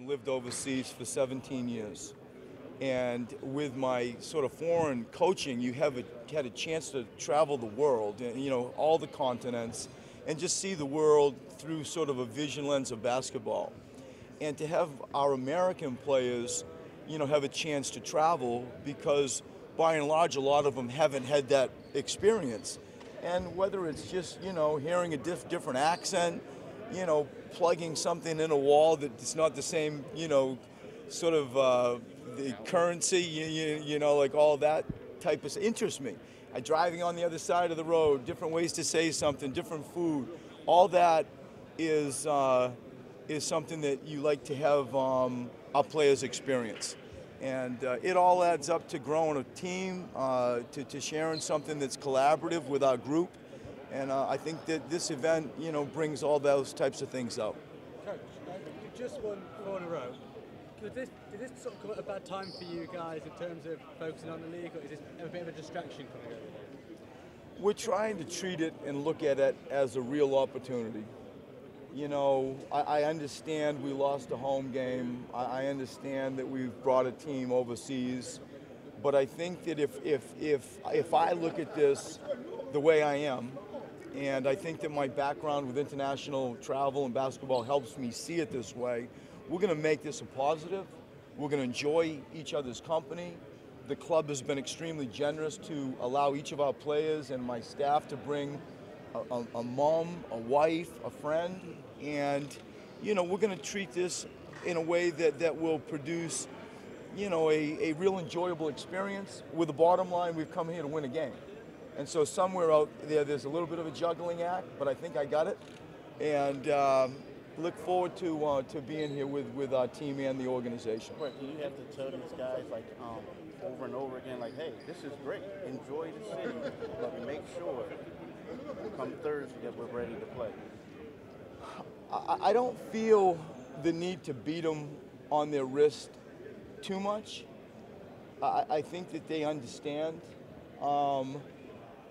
lived overseas for 17 years. And with my sort of foreign coaching, you have had a chance to travel the world, and, all the continents, and just see the world through sort of a vision lens of basketball. And to have our American players, have a chance to travel because by and large, a lot of them haven't had that experience. And whether it's just, hearing a different accent, plugging something in a wall that's not the same, sort of the currency, like all that type of interests me. Driving on the other side of the road, different ways to say something, different food, all that is something that you like to have our players experience. And it all adds up to growing a team, to sharing something that's collaborative with our group. And I think that this event, brings all those types of things out. Coach, you just won 4 in a row. Did this sort of come at a bad time for you guys in terms of focusing on the league, or is this a bit of a distraction coming up? We're trying to treat it and look at it as a real opportunity. I understand we lost a home game. I understand that we've brought a team overseas. But I think that if I look at this the way I am, and I think that my background with international travel and basketball helps me see it this way, we're going to make this a positive. We're going to enjoy each other's company. The club has been extremely generous to allow each of our players and my staff to bring a mom, a wife, a friend, and we're going to treat this in a way that will produce a real enjoyable experience. With the bottom line, we've come here to win a game. And so somewhere out there's a little bit of a juggling act, but I think I got it. And look forward to being here with our team and the organization. Right, do you have to tell these guys over and over again, hey, this is great, enjoy the city, but make sure come Thursday that we're ready to play? I don't feel the need to beat them on their wrist too much. I think that they understand.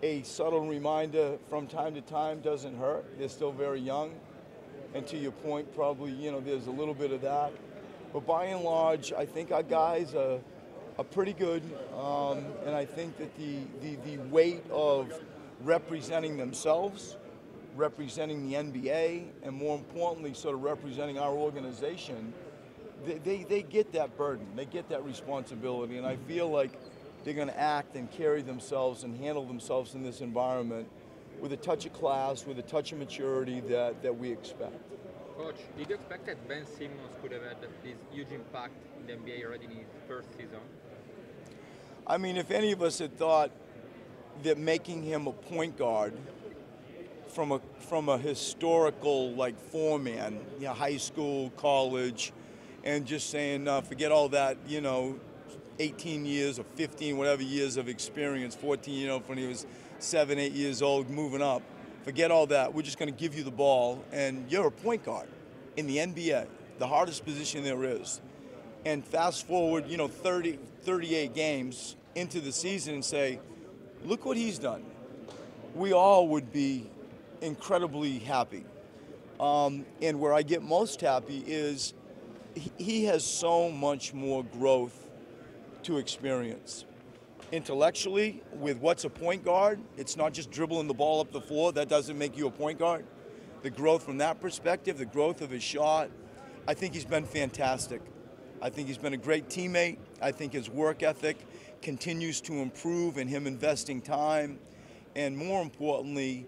A subtle reminder from time to time doesn't hurt. They're still very young. And to your point, probably, there's a little bit of that. But by and large, I think our guys are pretty good. And I think that the weight of representing themselves, representing the NBA, and more importantly, sort of representing our organization, they get that burden, they get that responsibility, and I feel like they're going to act and carry themselves and handle themselves in this environment with a touch of class, with a touch of maturity that we expect. Coach, did you expect that Ben Simmons could have had this huge impact in the NBA already in his first season? I mean, if any of us had thought that making him a point guard from a historical foreman, high school, college, and just saying forget all that, 18 years or 15, whatever years of experience, 14, when he was 7, 8 years old, moving up. Forget all that. We're just going to give you the ball, and you're a point guard in the NBA, the hardest position there is. And fast forward, 38 games into the season and say, look what he's done. We all would be incredibly happy. And where I get most happy is he has so much more growth to experience. Intellectually, with what's a point guard, it's not just dribbling the ball up the floor. That doesn't make you a point guard. The growth from that perspective, the growth of his shot, I think he's been fantastic. I think he's been a great teammate. I think his work ethic continues to improve, and him investing time, and more importantly,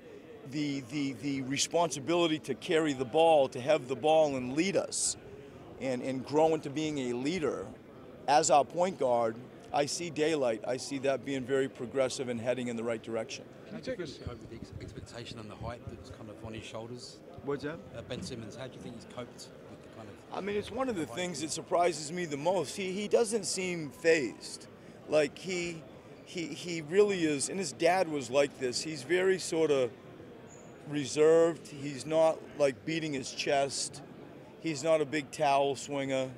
the responsibility to carry the ball, to have the ball and lead us, and grow into being a leader as our point guard. I see daylight. I see that being very progressive and heading in the right direction. Can you take us over the expectation and the height that's kind of on his shoulders? What's that? Ben Simmons, how do you think he's coped with the kind of... I mean, it's one of the things that surprises me the most. He doesn't seem fazed. Like he really is, and his dad was like this. He's very sort of reserved. He's not beating his chest. He's not a big towel swinger.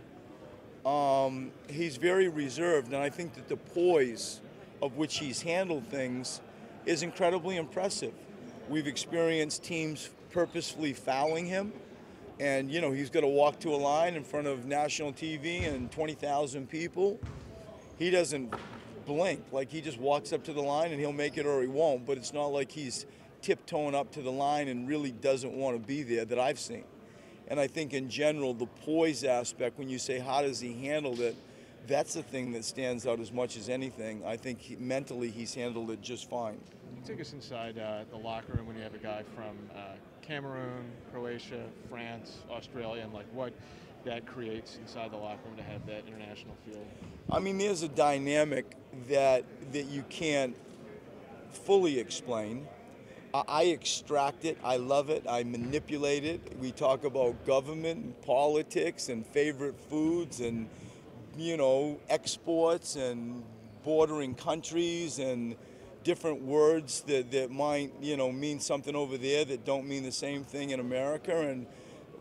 He's very reserved, and I think that the poise of which he's handled things is incredibly impressive. We've experienced teams purposefully fouling him, And, you know, he's got to walk to a line in front of national TV and 20,000 people. He doesn't blink. Like, he just walks up to the line and he'll make it or he won't. But it's not like he's tiptoeing up to the line and really doesn't want to be there that I've seen. And I think in general, the poise aspect, when you say how does he handle it, that's the thing that stands out as much as anything. I think mentally he's handled it just fine. Take us inside the locker room when you have a guy from Cameroon, Croatia, France, Australia, and like what that creates inside the locker room to have that international feel. I mean, there's a dynamic that you can't fully explain. I extract it, I love it, I manipulate it. We talk about government and politics and favorite foods and, you know, exports and bordering countries and different words that might, you know, mean something over there that don't mean the same thing in America. And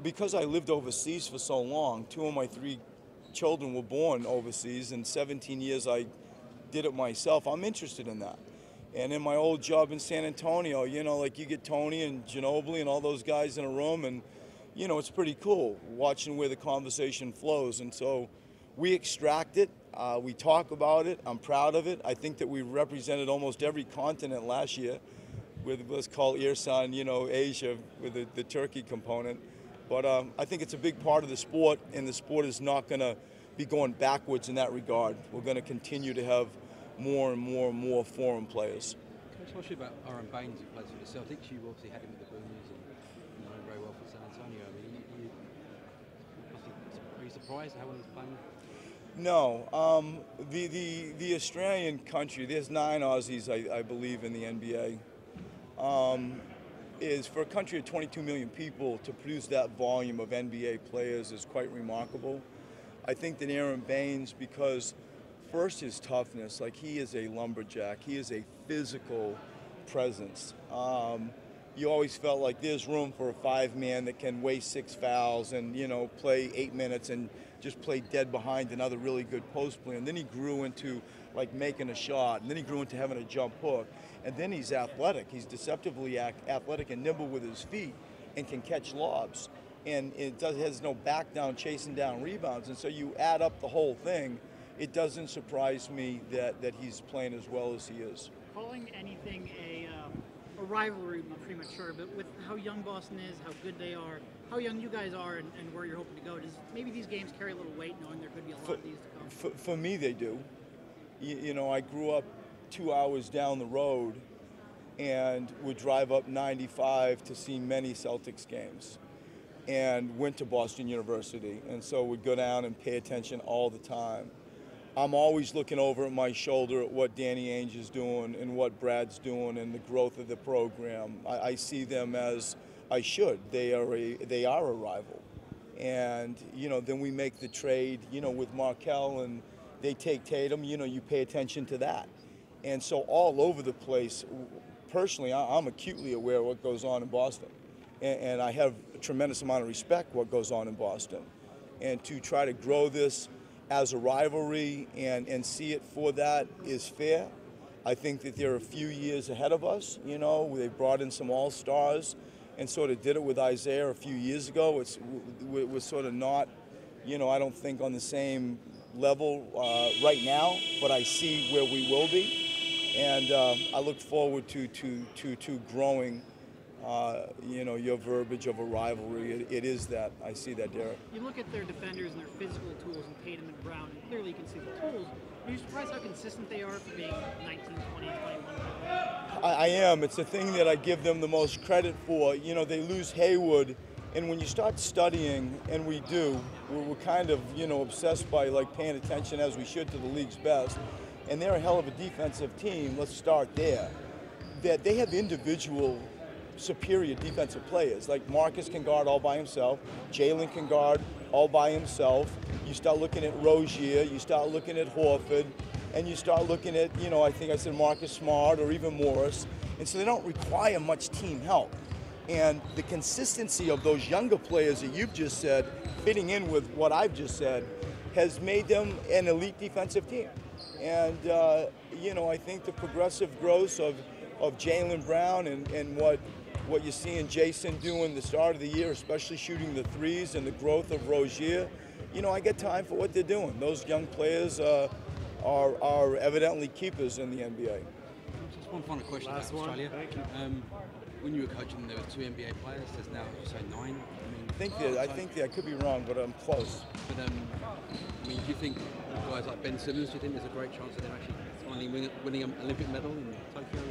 because I lived overseas for so long, 2 of my 3 children were born overseas, and 17 years I did it myself, I'm interested in that. And in my old job in San Antonio, you know, like you get Tony and Ginobili and all those guys in a room, and, you know, it's pretty cool watching where the conversation flows. And so we extract it, we talk about it, I'm proud of it. I think that we represented almost every continent last year with, let's call Irsan, you know, Asia with the Turkey component. But I think it's a big part of the sport, and the sport is not going to be going backwards in that regard. We're going to continue to have more and more and more foreign players. Can I ask you about Aaron Baines, who plays for the Celtics? You obviously had him with the Boomers and you know very well for San Antonio. I mean, are you surprised how well he's playing? No. The Australian country, there's 9 Aussies, I believe, in the NBA. Is for a country of 22 million people to produce that volume of NBA players is quite remarkable. I think that Aaron Baines, because first his toughness, like he is a lumberjack, he is a physical presence. You always felt like there's room for a 5-man that can weigh 6 fouls and, you know, play 8 minutes and just play dead behind another really good post player. And then he grew into like making a shot, and then he grew into having a jump hook. And then he's athletic. He's deceptively athletic and nimble with his feet and can catch lobs. And has no back down, chasing down rebounds. And so you add up the whole thing, it doesn't surprise me that he's playing as well as he is. Calling anything a rivalry would be premature, but with how young Boston is, how good they are, how young you guys are, and where you're hoping to go, does maybe these games carry a little weight knowing there could be a lot of these to come? For me, they do. You know, I grew up 2 hours down the road and would drive up 95 to see many Celtics games, and went to Boston University, and so would go down and pay attention all the time. I'm always looking over at my shoulder at what Danny Ainge is doing and what Brad's doing and the growth of the program. I see them as I should. They are a rival. And, you know, then we make the trade, you know, with Markelle, and they take Tatum, you know, you pay attention to that. And so all over the place, personally, I'm acutely aware of what goes on in Boston. And I have a tremendous amount of respect for what goes on in Boston. And to try to grow this as a rivalry and see it for that is fair. I think that they're a few years ahead of us. You know, they brought in some all-stars and sort of did it with Isaiah a few years ago. We're sort of not, you know, I don't think on the same level right now, but I see where we will be. And I look forward to growing you know, your verbiage of a rivalry. It is that. I see that, Derek. You look at their defenders and their physical tools in Tatum and Brown, and clearly you can see the tools. Are you surprised how consistent they are for being 19, 20, 21? I am. It's the thing that I give them the most credit for. You know, they lose Hayward, and when you start studying, and we do, we're kind of, you know, obsessed by like paying attention as we should to the league's best. And they're a hell of a defensive team. Let's start there. That they have individual superior defensive players. Like Marcus can guard all by himself. Jalen can guard all by himself. You start looking at Rozier, you start looking at Horford, and you start looking at, you know, I think I said Marcus Smart or even Morris. And so they don't require much team help. And the consistency of those younger players that you've just said, fitting in with what I've just said, has made them an elite defensive team. And, you know, I think the progressive growth of Jaylen Brown and what what you're seeing Jason doing the start of the year, especially shooting the threes and the growth of Rozier, you know, I get time for what they're doing. Those young players are evidently keepers in the NBA. Just one final question Last about one. Australia. Thank you. When you were coaching, there were 2 NBA players. There's now, you say, 9. I think I could be wrong, but I'm close. But I mean, do you think guys like Ben Simmons? Do you think there's a great chance of them actually finally winning an Olympic medal in Tokyo?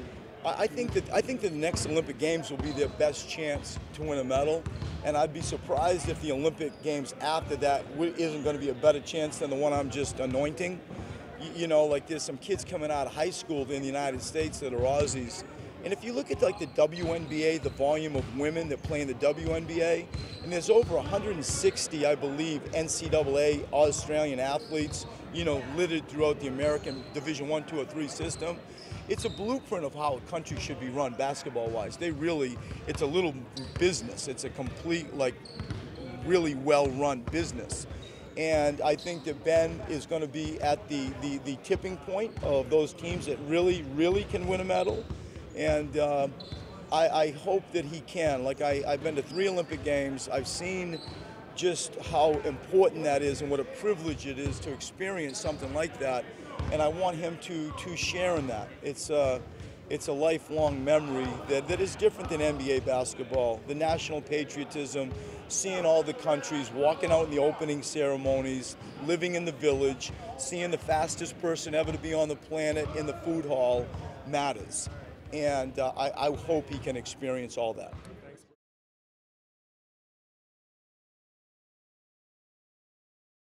I think that the next Olympic Games will be their best chance to win a medal, and I'd be surprised if the Olympic Games after that isn't going to be a better chance than the one I'm just anointing. You know, like there's some kids coming out of high school in the United States that are Aussies, and if you look at like the WNBA, the volume of women that play in the WNBA, and there's over 160, I believe, NCAA Australian athletes, you know, littered throughout the American Division 1, 2, or 3 system. It's a blueprint of how a country should be run basketball-wise. It's a little business. It's a complete, like, really well-run business. And I think that Ben is going to be at the tipping point of those teams that really, really can win a medal. And I hope that he can. Like, I've been to 3 Olympic Games. I've seen just how important that is and what a privilege it is to experience something like that. And I want him to share in that. It's a lifelong memory that is different than NBA basketball. The national patriotism, seeing all the countries, walking out in the opening ceremonies, living in the village, seeing the fastest person ever to be on the planet in the food hall matters. And I hope he can experience all that.